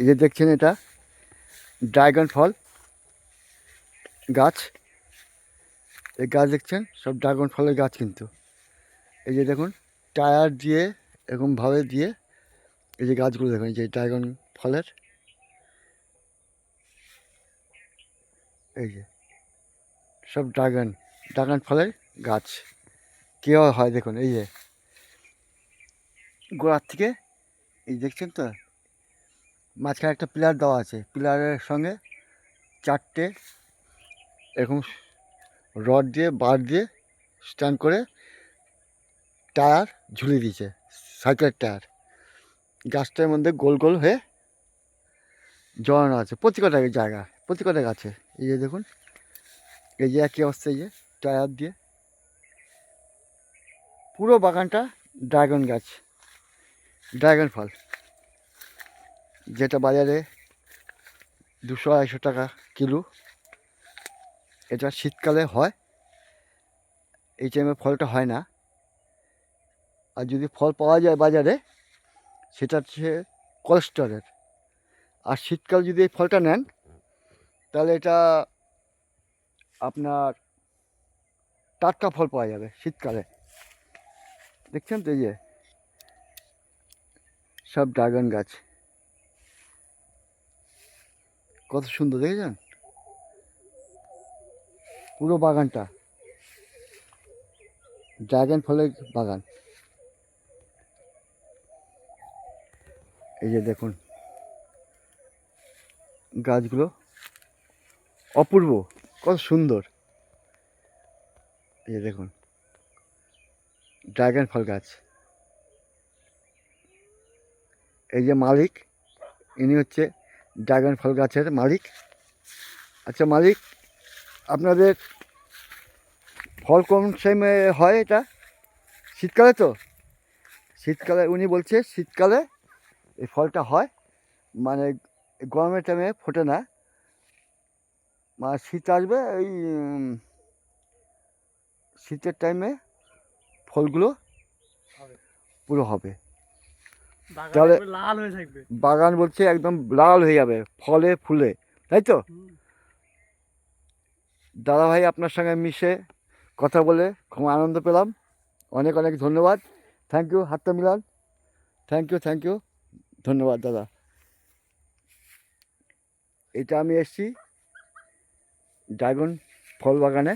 এই যে দেখছেন এটা ড্রাগন ফল গাছ। এই গাছ দেখছেন সব ড্রাগন ফলের গাছ কিন্তু। এই যে দেখুন টায়ার দিয়ে এরকমভাবে দিয়ে এই যে গাছগুলো দেখুন, এই যে ড্রাগন ফলের এই যে সব ড্রাগন ফলের গাছ কীভাবে হয় দেখুন। এই যে গোড়ার থেকে এই দেখছেন তো, মাঝখানে একটা পিলার দেওয়া আছে, পিলারের সঙ্গে চারটে এরকম রড দিয়ে বার দিয়ে স্ট্যান্ড করে টায়ার ঝুলিয়ে দিয়েছে, সাইকেলের টায়ার। গাছটার মধ্যে গোল গোল হয়ে জড়ানো আছে প্রত্যেকটা জায়গায়, প্রত্যেকটা গাছে। এই যে দেখুন এই যে একই অবস্থা, এই যে টায়ার দিয়ে পুরো বাগানটা ড্রাগন গাছ, ড্রাগন ফল, যেটা বাজারে 200-250 টাকা কিলো। এটা শীতকালে হয়, এই টাইমে ফলটা হয় না। আর যদি ফল পাওয়া যায় বাজারে সেটা হচ্ছে কোলেস্টরের। আর শীতকাল যদি এই ফলটা নেন তাহলে এটা আপনার টাটকা ফল পাওয়া যাবে শীতকালে। দেখছেন তো এই যে সব ড্রাগন গাছ, কত সুন্দর দেখেছেন পুরো বাগানটা ড্রাগন ফলের বাগান। এই যে দেখুন গাছগুলো অপূর্ব, কত সুন্দর। এই যে দেখুন ড্রাগন ফল গাছ। এই যে মালিক, ইনি হচ্ছে ড্রাগন ফল গাছের মালিক। আচ্ছা মালিক, আপনাদের ফল কোন টাইমে হয়? এটা শীতকালে তো? শীতকালে উনি বলছে শীতকালে এই ফলটা হয়, মানে গরমের টাইমে ফোটে না। মানে শীত আসবে, এই শীতের টাইমে ফলগুলো পুরো হবে। তাহলে লাল হয়ে থাকবে বাগান বলছে একদম লাল হয়ে যাবে ফলে ফুলে, তাই তো? দাদা ভাই আপনার সঙ্গে মিশে কথা বলে খুব আনন্দ পেলাম, অনেক অনেক ধন্যবাদ। থ্যাংক ইউ, হাতটা মিলান। থ্যাংক ইউ, ধন্যবাদ দাদা। এটা আমি এসেছি ড্রাগন ফল বাগানে।